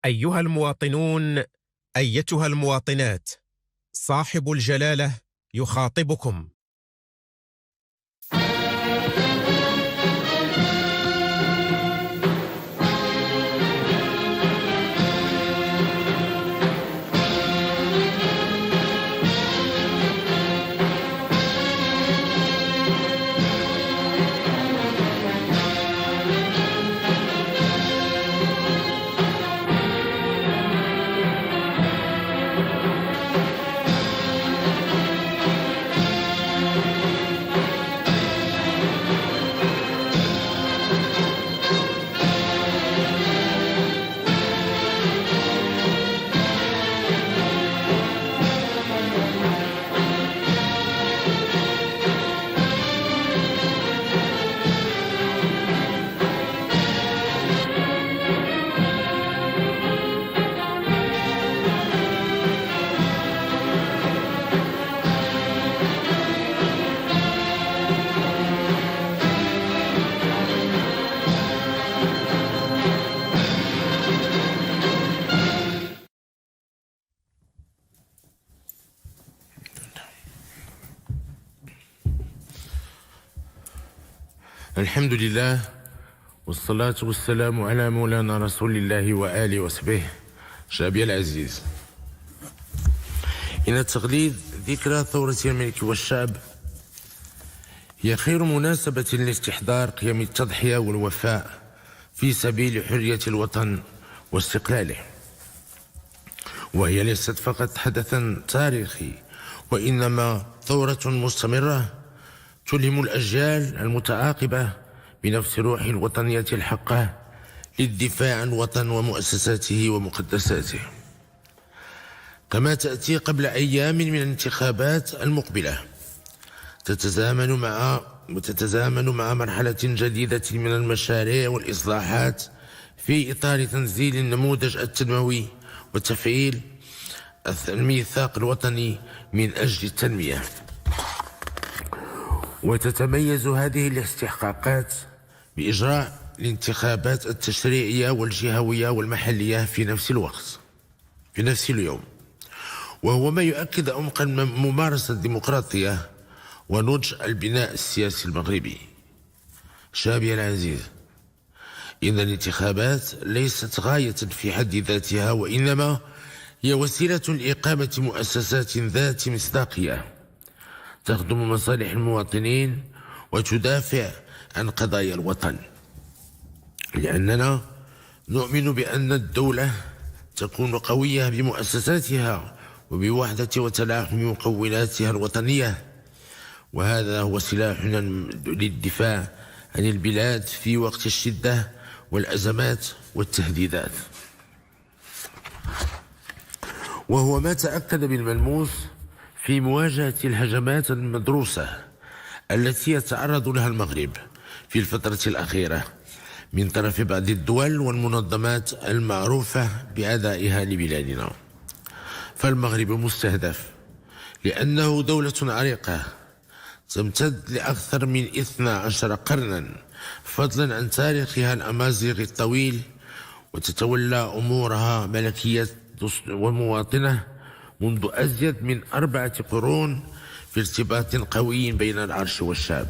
أيها المواطنون، أيتها المواطنات، صاحب الجلالة يخاطبكم. الحمد لله والصلاة والسلام على مولانا رسول الله وآله وصحبه. شعبي العزيز، إن تقليد ذكرى ثورة الملك والشعب هي خير مناسبة لاستحضار قيم التضحية والوفاء في سبيل حرية الوطن واستقلاله، وهي ليست فقط حدثا تاريخي وإنما ثورة مستمرة تلهم الأجيال المتعاقبة بنفس روح الوطنية الحقة للدفاع عن الوطن ومؤسساته ومقدساته، كما تأتي قبل أيام من الانتخابات المقبلة تتزامن مع مرحلة جديدة من المشاريع والإصلاحات في إطار تنزيل النموذج التنموي وتفعيل الميثاق الوطني من أجل التنمية. وتتميز هذه الاستحقاقات بإجراء الانتخابات التشريعية والجهوية والمحلية في نفس الوقت، في نفس اليوم، وهو ما يؤكد عمق الممارسة الديمقراطية ونضج البناء السياسي المغربي. شعبي العزيز، إن الانتخابات ليست غاية في حد ذاتها، وإنما هي وسيلة لإقامة مؤسسات ذات مصداقية تخدم مصالح المواطنين وتدافع عن قضايا الوطن، لأننا نؤمن بأن الدولة تكون قوية بمؤسساتها وبوحدة وتلاحم مكوناتها الوطنية، وهذا هو سلاحنا للدفاع عن البلاد في وقت الشدة والأزمات والتهديدات، وهو ما تأكد بالملموس في مواجهة الهجمات المدروسة التي يتعرض لها المغرب في الفترة الأخيرة من طرف بعض الدول والمنظمات المعروفة بأدائها لبلادنا. فالمغرب مستهدف لأنه دولة عريقة تمتد لأكثر من 12 قرنا، فضلا عن تاريخها الأمازيغي الطويل، وتتولى أمورها ملكية ومواطنة منذ أزيد من 4 قرون في ارتباط قوي بين العرش والشعب.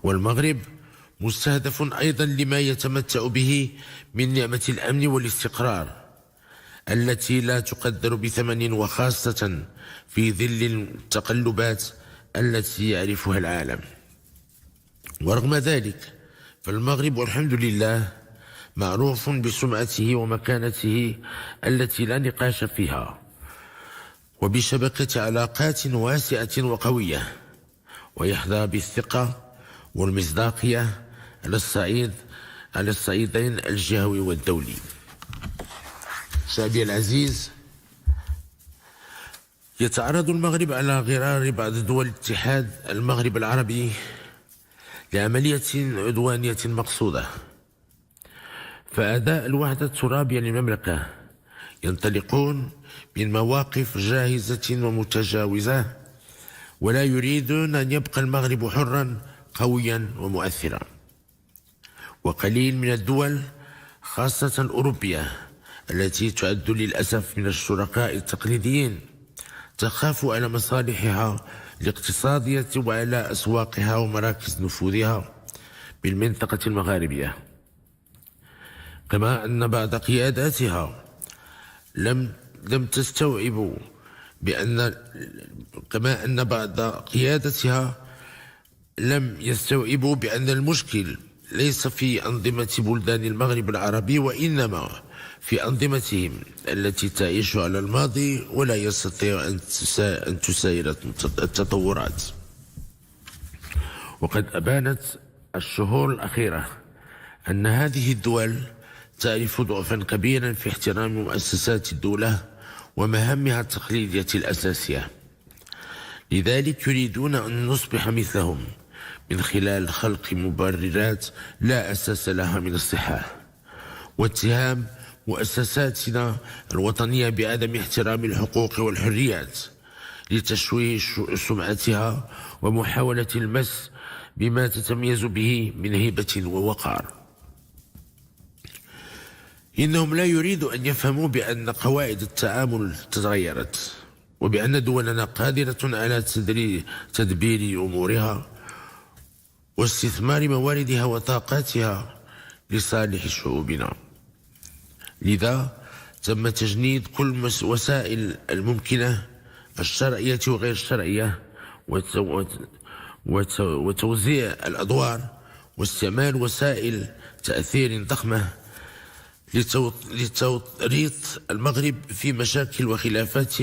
والمغرب مستهدف أيضا لما يتمتع به من نعمة الأمن والاستقرار التي لا تقدر بثمن، وخاصة في ظل التقلبات التي يعرفها العالم. ورغم ذلك فالمغرب والحمد لله معروف بسمعته ومكانته التي لا نقاش فيها، وبشبكة علاقات واسعة وقوية، ويحظى بالثقة والمصداقية على الصعيدين الجهوي والدولي. شعبي العزيز، يتعرض المغرب على غرار بعض دول الاتحاد المغرب العربي لعملية عدوانية مقصودة، فأعداء الوحدة الترابية للمملكة ينطلقون من مواقف جاهزة ومتجاوزة، ولا يريدون أن يبقى المغرب حرا قويا ومؤثرا. وقليل من الدول خاصة الأوروبية التي تعد للأسف من الشركاء التقليديين تخاف على مصالحها الاقتصادية وعلى أسواقها ومراكز نفوذها بالمنطقة المغاربية، كما أن بعض قياداتها لم تستوعب لم يستوعبوا بأن المشكل ليس في أنظمة بلدان المغرب العربي، وإنما في أنظمتهم التي تعيش على الماضي ولا يستطيع أن تساير التطورات. وقد أبانت الشهور الأخيرة أن هذه الدول تعرف ضعفا كبيرا في احترام مؤسسات الدولة ومهامها التقليدية الأساسية، لذلك يريدون أن نصبح مثلهم من خلال خلق مبررات لا أساس لها من الصحة، واتهام مؤسساتنا الوطنية بعدم احترام الحقوق والحريات لتشويه سمعتها ومحاولة المس بما تتميز به من هيبة ووقار. إنهم لا يريدوا أن يفهموا بأن قواعد التعامل تغيرت، وبأن دولنا قادرة على تدبير أمورها واستثمار مواردها وطاقاتها لصالح شعوبنا. لذا تم تجنيد كل وسائل الممكنة الشرعية وغير الشرعية وتوزيع الأدوار واستعمال وسائل تأثير ضخمة لتوريط المغرب في مشاكل وخلافات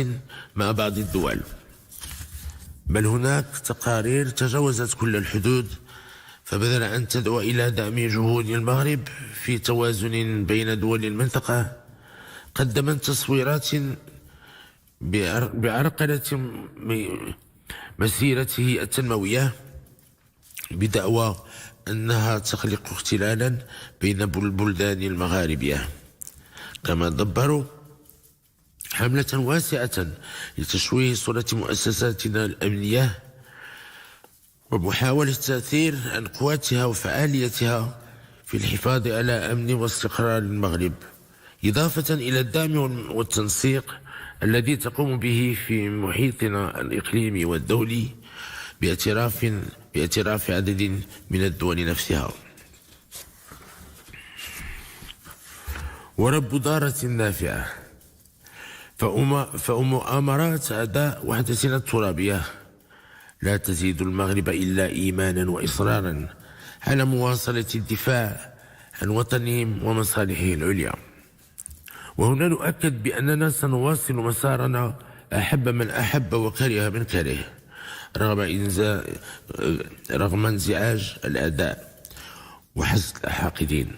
مع بعض الدول، بل هناك تقارير تجاوزت كل الحدود، فبدل أن تدعو إلى دعم جهود المغرب في توازن بين دول المنطقة، قدمت تصويرات بعرقلة مسيرته التنموية بدعوى أنها تخلق اختلالا بين البلدان المغاربية. كما دبروا حملة واسعة لتشويه صورة مؤسساتنا الأمنية ومحاولة تأثير عن قواتها وفعاليتها في الحفاظ على أمن واستقرار المغرب، إضافة إلى الدعم والتنسيق الذي تقوم به في محيطنا الإقليمي والدولي باعتراف عدد من الدول نفسها. ورب دارة نافعة، فمؤامرات أعداء وحدتنا الترابية لا تزيد المغرب إلا إيمانا وإصرارا على مواصلة الدفاع عن وطنهم ومصالحه العليا. وهنا نؤكد بأننا سنواصل مسارنا أحب من أحب وكره من كره، رغم انزعاج الأعداء وحسد الحاقدين.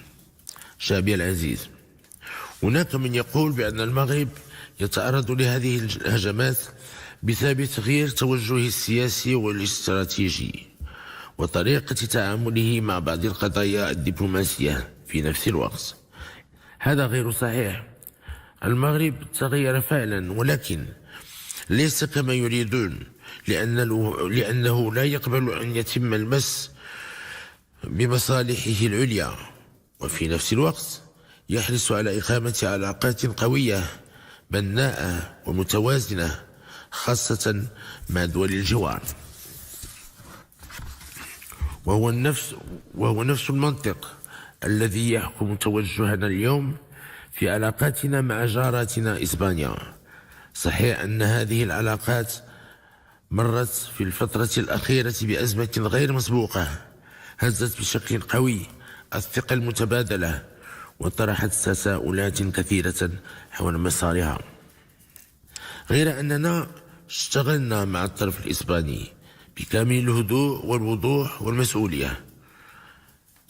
شعبي العزيز، هناك من يقول بأن المغرب يتعرض لهذه الهجمات بسبب تغيير توجهه السياسي والاستراتيجي وطريقة تعامله مع بعض القضايا الدبلوماسية في نفس الوقت. هذا غير صحيح. المغرب تغير فعلا، ولكن ليس كما يريدون، لأنه لا يقبل أن يتم المس بمصالحه العليا، وفي نفس الوقت يحرص على إقامة علاقات قوية بناءة ومتوازنة، خاصة مع دول الجوار. وهو نفس المنطق الذي يحكم توجهنا اليوم في علاقاتنا مع جاراتنا إسبانيا. صحيح أن هذه العلاقات مرت في الفترة الأخيرة بأزمة غير مسبوقة هزت بشكل قوي الثقة المتبادلة وطرحت تساؤلات كثيرة حول مسارها، غير أننا اشتغلنا مع الطرف الإسباني بكامل الهدوء والوضوح والمسؤولية،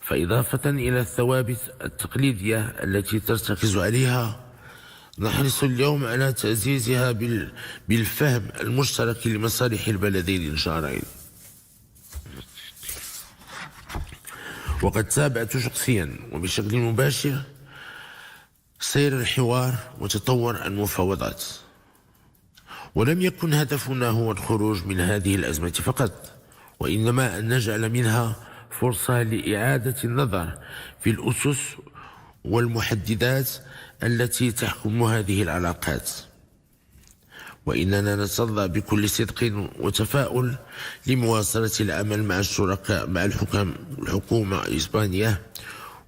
فإضافة إلى الثوابت التقليدية التي ترتكز عليها، نحرص اليوم على تعزيزها بالفهم المشترك لمصالح البلدين الجارين. وقد تابعت شخصيا وبشكل مباشر سير الحوار وتطور المفاوضات، ولم يكن هدفنا هو الخروج من هذه الأزمة فقط، وإنما أن نجعل منها فرصة لإعادة النظر في الأسس والمحددات التي تحكم هذه العلاقات، وإننا نتطلع بكل صدق وتفاؤل لمواصلة العمل مع الشركاء مع الحكومة الإسبانية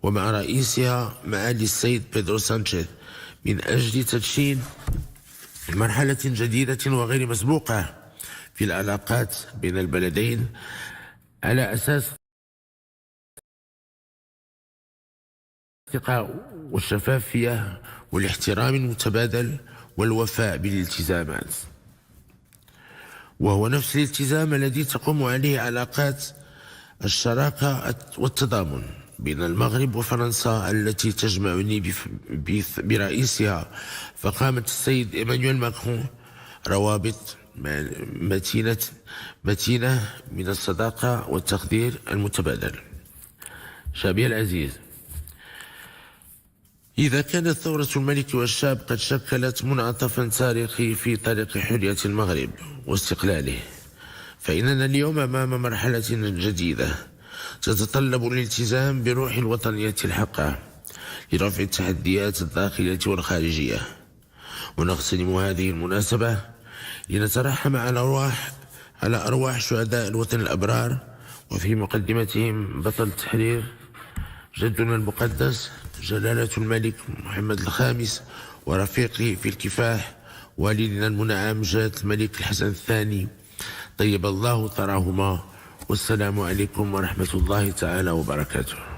ومع رئيسها معالي السيد بيدرو سانشيز من أجل تدشين مرحلة جديدة وغير مسبوقة في العلاقات بين البلدين على أساس الثقة والشفافية والاحترام المتبادل والوفاء بالالتزامات، وهو نفس الالتزام الذي تقوم عليه علاقات الشراكة والتضامن بين المغرب وفرنسا التي تجمعني برئيسها فخامة السيد إيمانويل ماكرون روابط متينة من الصداقة والتقدير المتبادل. شعبي العزيز، إذا كانت ثورة الملك والشعب قد شكلت منعطفا تاريخي في طريق حرية المغرب واستقلاله، فإننا اليوم أمام مرحلة جديدة تتطلب الالتزام بروح الوطنية الحقة لرفع التحديات الداخلية والخارجية. ونغتنم هذه المناسبة لنترحم على أرواح شهداء الوطن الأبرار، وفي مقدمتهم بطل التحرير جدنا المقدس جلالة الملك محمد الخامس، ورفيقه في الكفاح والدنا المنعم جلالة الملك الحسن الثاني طيب الله ثراهما. والسلام عليكم ورحمة الله تعالى وبركاته.